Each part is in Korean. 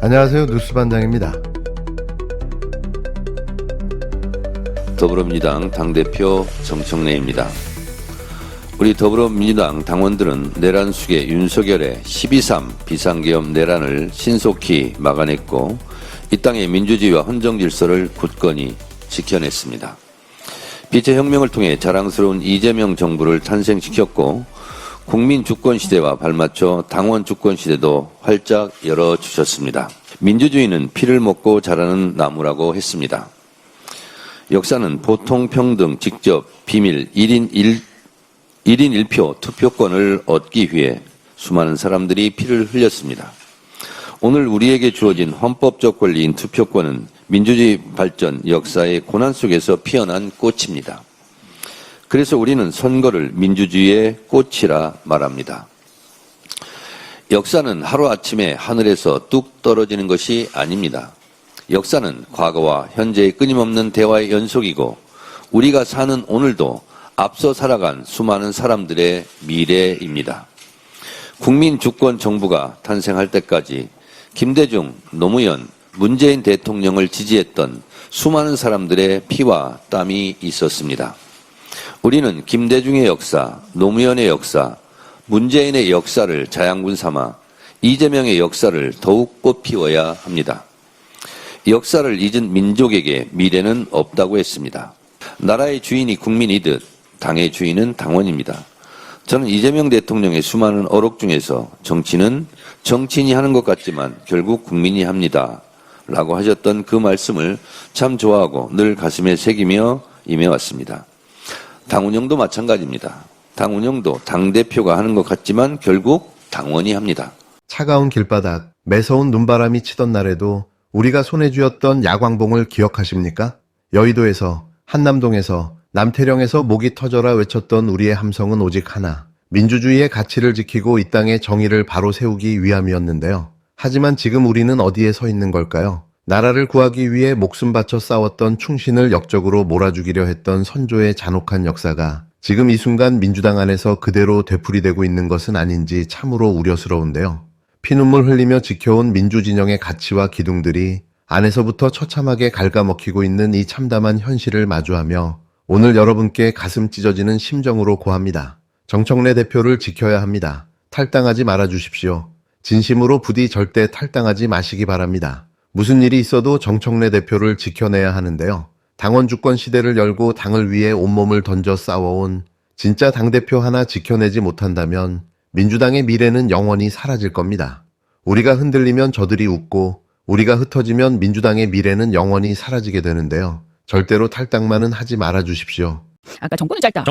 안녕하세요. 뉴스반장입니다. 더불어민주당 당대표 정청래입니다. 우리 더불어민주당 당원들은 내란 숙의 윤석열의 12.3 비상계엄 내란을 신속히 막아냈고 이 땅의 민주주의와 헌정질서를 굳건히 지켜냈습니다. 빛의 혁명을 통해 자랑스러운 이재명 정부를 탄생시켰고 국민 주권시대와 발맞춰 당원 주권시대도 활짝 열어주셨습니다. 민주주의는 피를 먹고 자라는 나무라고 했습니다. 역사는 보통 평등, 직접, 비밀, 1인 1표 투표권을 얻기 위해 수많은 사람들이 피를 흘렸습니다. 오늘 우리에게 주어진 헌법적 권리인 투표권은 민주주의 발전 역사의 고난 속에서 피어난 꽃입니다. 그래서 우리는 선거를 민주주의의 꽃이라 말합니다. 역사는 하루아침에 하늘에서 뚝 떨어지는 것이 아닙니다. 역사는 과거와 현재의 끊임없는 대화의 연속이고 우리가 사는 오늘도 앞서 살아간 수많은 사람들의 미래입니다. 국민 주권 정부가 탄생할 때까지 김대중, 노무현, 문재인 대통령을 지지했던 수많은 사람들의 피와 땀이 있었습니다. 우리는 김대중의 역사, 노무현의 역사, 문재인의 역사를 자양분 삼아 이재명의 역사를 더욱 꽃피워야 합니다. 역사를 잊은 민족에게 미래는 없다고 했습니다. 나라의 주인이 국민이듯 당의 주인은 당원입니다. 저는 이재명 대통령의 수많은 어록 중에서 정치는 정치인이 하는 것 같지만 결국 국민이 합니다. 라고 하셨던 그 말씀을 참 좋아하고 늘 가슴에 새기며 임해왔습니다. 당 운영도 마찬가지입니다. 당 운영도 당대표가 하는 것 같지만 결국 당원이 합니다. 차가운 길바닥, 매서운 눈바람이 치던 날에도 우리가 손에 쥐었던 야광봉을 기억하십니까? 여의도에서, 한남동에서, 남태령에서 목이 터져라 외쳤던 우리의 함성은 오직 하나, 민주주의의 가치를 지키고 이 땅의 정의를 바로 세우기 위함이었는데요. 하지만 지금 우리는 어디에 서 있는 걸까요? 나라를 구하기 위해 목숨 바쳐 싸웠던 충신을 역적으로 몰아주기려 했던 선조의 잔혹한 역사가 지금 이 순간 민주당 안에서 그대로 되풀이되고 있는 것은 아닌지 참으로 우려스러운데요. 피눈물 흘리며 지켜온 민주진영의 가치와 기둥들이 안에서부터 처참하게 갉아먹히고 있는 이 참담한 현실을 마주하며 오늘 여러분께 가슴 찢어지는 심정으로 고합니다. 정청래 대표를 지켜야 합니다. 탈당하지 말아주십시오. 진심으로 부디 절대 탈당하지 마시기 바랍니다. 무슨 일이 있어도 정청래 대표를 지켜내야 하는데요. 당원 주권 시대를 열고 당을 위해 온몸을 던져 싸워온 진짜 당대표 하나 지켜내지 못한다면 민주당의 미래는 영원히 사라질 겁니다. 우리가 흔들리면 저들이 웃고 우리가 흩어지면 민주당의 미래는 영원히 사라지게 되는데요. 절대로 탈당만은 하지 말아주십시오. 아까 정권은 짧다.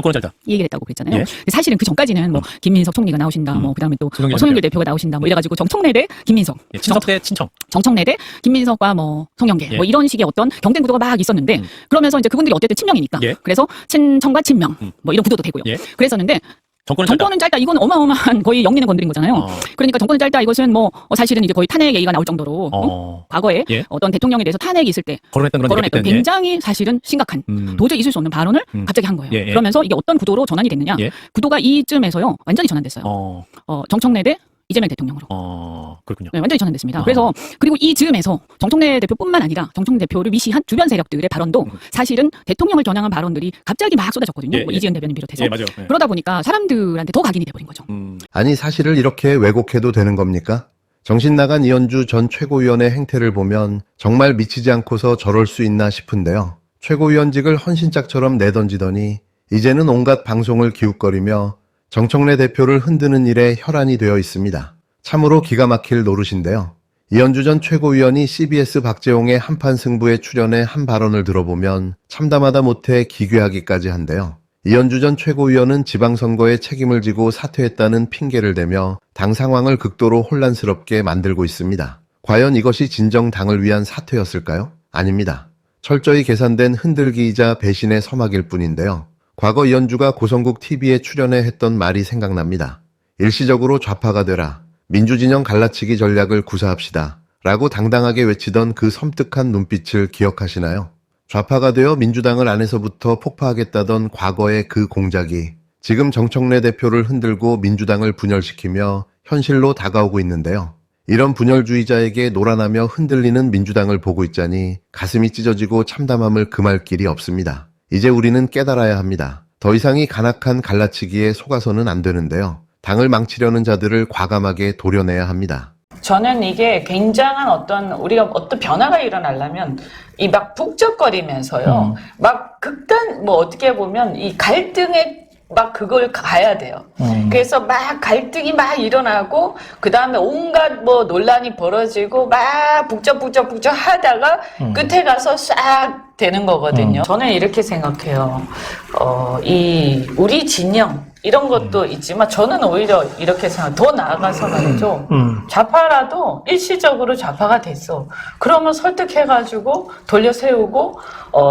이 얘기를 했다고 그랬잖아요. 예? 사실은 그 전까지는 뭐 김민석 총리가 나오신다. 뭐 그다음에 또 송영길 대표가 나오신다. 뭐 이래가지고 정청래 대 김민석. 예, 친석 대 친청. 정청래 대 김민석과 뭐 송영길. 뭐 이런 식의 어떤 경쟁 구도가 막 있었는데 그러면서 이제 그분들이 어쨌든 친명이니까. 그래서 친청과 친명. 뭐 이런 구도도 되고요. 그랬었는데. 정권은 짧다. 이건 어마어마한 거의 영리는 건드린 거잖아요. 그러니까 정권은 짧다. 이것은 뭐 사실은 이제 거의 탄핵 얘기가 나올 정도로 과거에 어떤 대통령에 대해서 탄핵이 있을 때 거론했던 굉장히 사실은 심각한 도저히 있을 수 없는 발언을 갑자기 한 거예요. 그러면서 이게 어떤 구도로 전환이 됐느냐. 구도가 이쯤에서요. 완전히 전환됐어요. 정청래 대 이재명 대통령으로. 그렇군요. 네, 완전히 전환됐습니다. 그래서 그리고 이 즈음에서 정청래 대표뿐만 아니라 정청래 대표를 위시한 주변 세력들의 발언도 사실은 대통령을 겨냥한 발언들이 갑자기 막 쏟아졌거든요. 뭐 이지은 대변인 비롯해서. 맞아요. 그러다 보니까 사람들한테 더 각인이 돼버린 거죠. 아니 사실을 이렇게 왜곡해도 되는 겁니까? 정신 나간 이현주 전 최고위원의 행태를 보면 정말 미치지 않고서 저럴 수 있나 싶은데요. 최고위원직을 헌신짝처럼 내던지더니 이제는 온갖 방송을 기웃거리며 정청래 대표를 흔드는 일에 혈안이 되어 있습니다. 참으로 기가 막힐 노릇인데요. 이현주 전 최고위원이 CBS 박재홍의 한판 승부에 출연해 한 발언을 들어보면 참담하다 못해 기괴하기까지 한데요. 이현주 전 최고위원은 지방선거에 책임을 지고 사퇴했다는 핑계를 대며 당 상황을 극도로 혼란스럽게 만들고 있습니다. 과연 이것이 진정 당을 위한 사퇴였을까요? 아닙니다. 철저히 계산된 흔들기이자 배신의 서막일 뿐인데요. 과거 이현주가 고성국 TV에 출연해 했던 말이 생각납니다. 일시적으로 좌파가 되라. 민주진영 갈라치기 전략을 구사합시다. 라고 당당하게 외치던 그 섬뜩한 눈빛을 기억하시나요? 좌파가 되어 민주당을 안에서부터 폭파하겠다던 과거의 그 공작이 지금 정청래 대표를 흔들고 민주당을 분열시키며 현실로 다가오고 있는데요. 이런 분열주의자에게 노란하며 흔들리는 민주당을 보고 있자니 가슴이 찢어지고 참담함을 금할 길이 없습니다. 이제 우리는 깨달아야 합니다. 더 이상 이 간악한 갈라치기에 속아서는 안 되는데요. 당을 망치려는 자들을 과감하게 도려내야 합니다. 저는 이게 굉장한 우리가 어떤 변화가 일어나려면 이 막 북적거리면서요. 막 어떻게 보면 이 갈등의 막 그걸 가야 돼요. 그래서 막 갈등이 막 일어나고 그 다음에 온갖 논란이 벌어지고 막 북적 하다가 끝에 가서 싹 되는 거거든요. 저는 이렇게 생각해요. 우리 진영 이런 것도 있지만 저는 오히려 이렇게 생각해요. 더 나아가서 말이죠. 좌파라도 일시적으로 좌파가 됐어. 그러면 설득해가지고 돌려 세우고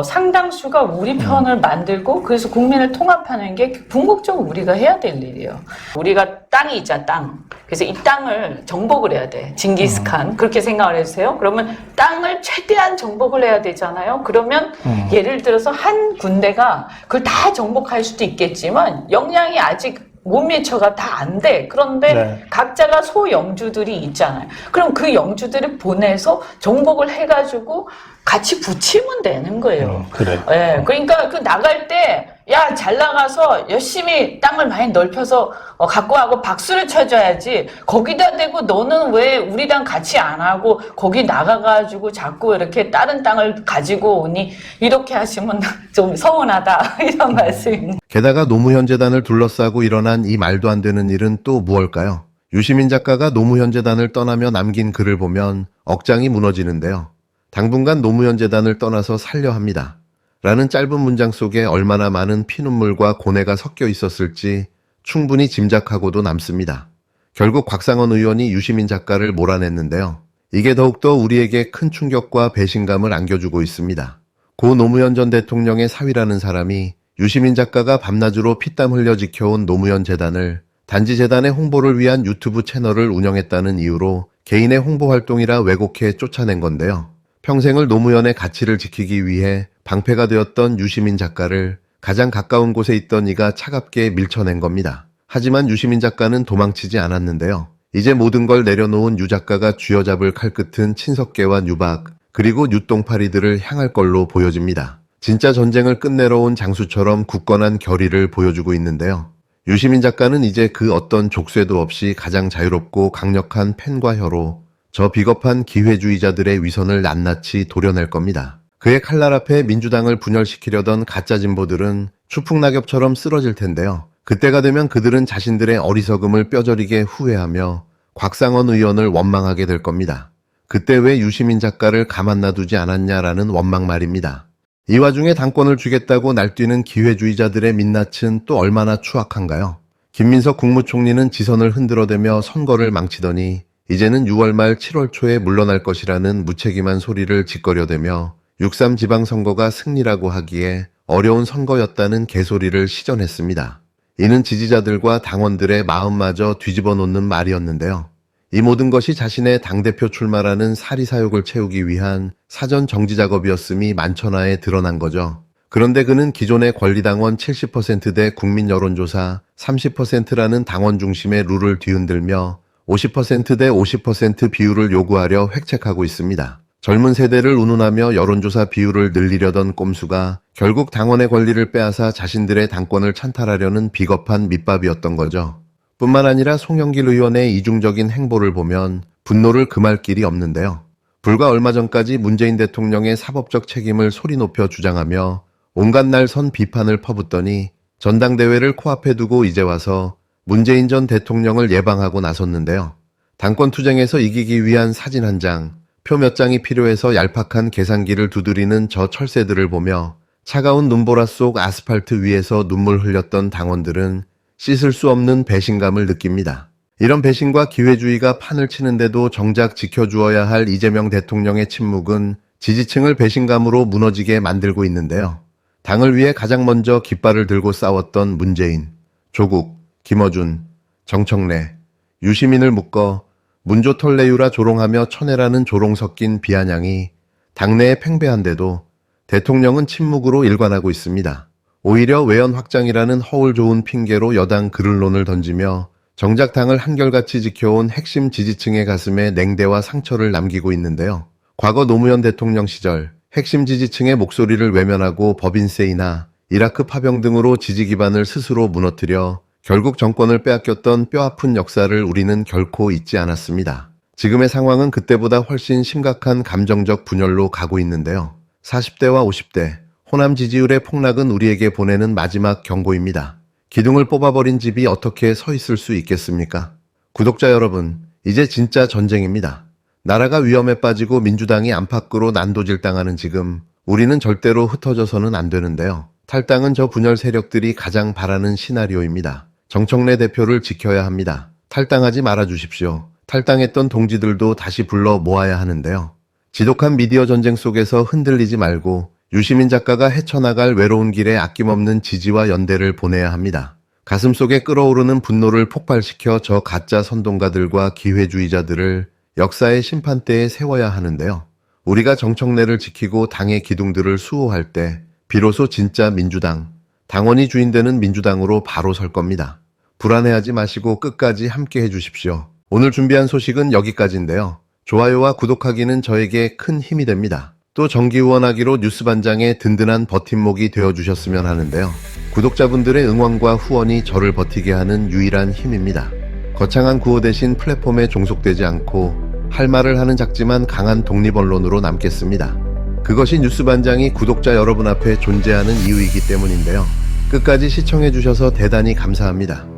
상당수가 우리 편을 만들고 그래서 국민을 통합하는 게 궁극적으로 우리가 해야 될 일이에요. 우리가 땅이 있잖아, 땅. 그래서 이 땅을 정복을 해야 돼. 징기스칸. 그렇게 생각을 해주세요. 그러면 땅을 최대한 정복을 해야 되잖아요. 그러면 예를 들어서 한 군대가 그걸 다 정복할 수도 있겠지만 역량이 아직 몸매처가 다 안 돼. 그런데 네. 각자가 소영주들이 있잖아요. 그럼 그 영주들을 보내서 정복을 해가지고 같이 붙이면 되는 거예요. 그래. 예, 그러니까 그 나갈 때, 야, 잘 나가서 열심히 땅을 많이 넓혀서 갖고 하고 박수를 쳐줘야지. 거기다 대고 너는 왜 우리랑 같이 안 하고 거기 나가가지고 자꾸 이렇게 다른 땅을 가지고 오니 이렇게 하시면 좀 서운하다 이런 말씀입니다. 게다가 노무현 재단을 둘러싸고 일어난 이 말도 안 되는 일은 또 무엇일까요? 유시민 작가가 노무현 재단을 떠나며 남긴 글을 보면 억장이 무너지는데요. 당분간 노무현 재단을 떠나서 살려 합니다. 라는 짧은 문장 속에 얼마나 많은 피눈물과 고뇌가 섞여 있었을지 충분히 짐작하고도 남습니다. 결국 곽상원 의원이 유시민 작가를 몰아냈는데요. 이게 더욱더 우리에게 큰 충격과 배신감을 안겨주고 있습니다. 고 노무현 전 대통령의 사위라는 사람이 유시민 작가가 밤낮으로 피땀 흘려 지켜온 노무현 재단을 단지 재단의 홍보를 위한 유튜브 채널을 운영했다는 이유로 개인의 홍보 활동이라 왜곡해 쫓아낸 건데요. 평생을 노무현의 가치를 지키기 위해 방패가 되었던 유시민 작가를 가장 가까운 곳에 있던 이가 차갑게 밀쳐낸 겁니다. 하지만 유시민 작가는 도망치지 않았는데요. 이제 모든 걸 내려놓은 유 작가가 쥐어잡을 칼끝은 친석계와 유박, 그리고 유똥파리들을 향할 걸로 보여집니다. 진짜 전쟁을 끝내러 온 장수처럼 굳건한 결의를 보여주고 있는데요. 유시민 작가는 이제 그 어떤 족쇄도 없이 가장 자유롭고 강력한 펜과 혀로 저 비겁한 기회주의자들의 위선을 낱낱이 도려낼 겁니다. 그의 칼날 앞에 민주당을 분열시키려던 가짜 진보들은 추풍낙엽처럼 쓰러질 텐데요. 그때가 되면 그들은 자신들의 어리석음을 뼈저리게 후회하며 곽상원 의원을 원망하게 될 겁니다. 그때 왜 유시민 작가를 가만 놔두지 않았냐라는 원망 말입니다. 이 와중에 당권을 주겠다고 날뛰는 기회주의자들의 민낯은 또 얼마나 추악한가요? 김민석 국무총리는 지선을 흔들어대며 선거를 망치더니 이제는 6월 말 7월 초에 물러날 것이라는 무책임한 소리를 짓거려대며 6.3 지방선거가 승리라고 하기에 어려운 선거였다는 개소리를 시전했습니다. 이는 지지자들과 당원들의 마음마저 뒤집어 놓는 말이었는데요. 이 모든 것이 자신의 당대표 출마라는 사리사욕을 채우기 위한 사전 정지 작업이었음이 만천하에 드러난 거죠. 그런데 그는 기존의 권리당원 70%대 국민 여론조사 30%라는 당원 중심의 룰을 뒤흔들며 50%대 50% 비율을 요구하려 획책하고 있습니다. 젊은 세대를 운운하며 여론조사 비율을 늘리려던 꼼수가 결국 당원의 권리를 빼앗아 자신들의 당권을 찬탈하려는 비겁한 밑밥이었던 거죠. 뿐만 아니라 송영길 의원의 이중적인 행보를 보면 분노를 금할 길이 없는데요. 불과 얼마 전까지 문재인 대통령의 사법적 책임을 소리 높여 주장하며 온갖 날 선 비판을 퍼붓더니 전당대회를 코앞에 두고 이제 와서 문재인 전 대통령을 예방하고 나섰는데요. 당권 투쟁에서 이기기 위한 사진 한 장, 표 몇 장이 필요해서 얄팍한 계산기를 두드리는 저 철새들을 보며 차가운 눈보라 속 아스팔트 위에서 눈물 흘렸던 당원들은 씻을 수 없는 배신감을 느낍니다. 이런 배신과 기회주의가 판을 치는데도 정작 지켜주어야 할 이재명 대통령의 침묵은 지지층을 배신감으로 무너지게 만들고 있는데요. 당을 위해 가장 먼저 깃발을 들고 싸웠던 문재인, 조국, 김어준, 정청래, 유시민을 묶어 문조 털레유라 조롱하며 쳐내라는 조롱 섞인 비아냥이 당내에 팽배한데도 대통령은 침묵으로 일관하고 있습니다. 오히려 외연 확장이라는 허울 좋은 핑계로 여당 그을론을 던지며 정작 당을 한결같이 지켜온 핵심 지지층의 가슴에 냉대와 상처를 남기고 있는데요. 과거 노무현 대통령 시절 핵심 지지층의 목소리를 외면하고 법인세이나 이라크 파병 등으로 지지 기반을 스스로 무너뜨려 결국 정권을 빼앗겼던 뼈아픈 역사를 우리는 결코 잊지 않았습니다. 지금의 상황은 그때보다 훨씬 심각한 감정적 분열로 가고 있는데요. 40대와 50대 호남 지지율의 폭락은 우리에게 보내는 마지막 경고입니다. 기둥을 뽑아버린 집이 어떻게 서 있을 수 있겠습니까? 구독자 여러분, 이제 진짜 전쟁입니다. 나라가 위험에 빠지고 민주당이 안팎으로 난도질당하는 지금 우리는 절대로 흩어져서는 안 되는데요. 탈당은 저 분열 세력들이 가장 바라는 시나리오입니다. 정청래 대표를 지켜야 합니다. 탈당하지 말아주십시오. 탈당했던 동지들도 다시 불러 모아야 하는데요. 지독한 미디어 전쟁 속에서 흔들리지 말고 유시민 작가가 헤쳐나갈 외로운 길에 아낌없는 지지와 연대를 보내야 합니다. 가슴속에 끓어오르는 분노를 폭발시켜 저 가짜 선동가들과 기회주의자들을 역사의 심판대에 세워야 하는데요. 우리가 정청래를 지키고 당의 기둥들을 수호할 때 비로소 진짜 민주당, 당원이 주인되는 민주당으로 바로 설 겁니다. 불안해하지 마시고 끝까지 함께 해주십시오. 오늘 준비한 소식은 여기까지인데요. 좋아요와 구독하기는 저에게 큰 힘이 됩니다. 또 정기후원하기로 뉴스반장의 든든한 버팀목이 되어주셨으면 하는데요. 구독자분들의 응원과 후원이 저를 버티게 하는 유일한 힘입니다. 거창한 구호 대신 플랫폼에 종속되지 않고 할 말을 하는 작지만 강한 독립언론으로 남겠습니다. 그것이 뉴스반장이 구독자 여러분 앞에 존재하는 이유이기 때문인데요. 끝까지 시청해주셔서 대단히 감사합니다.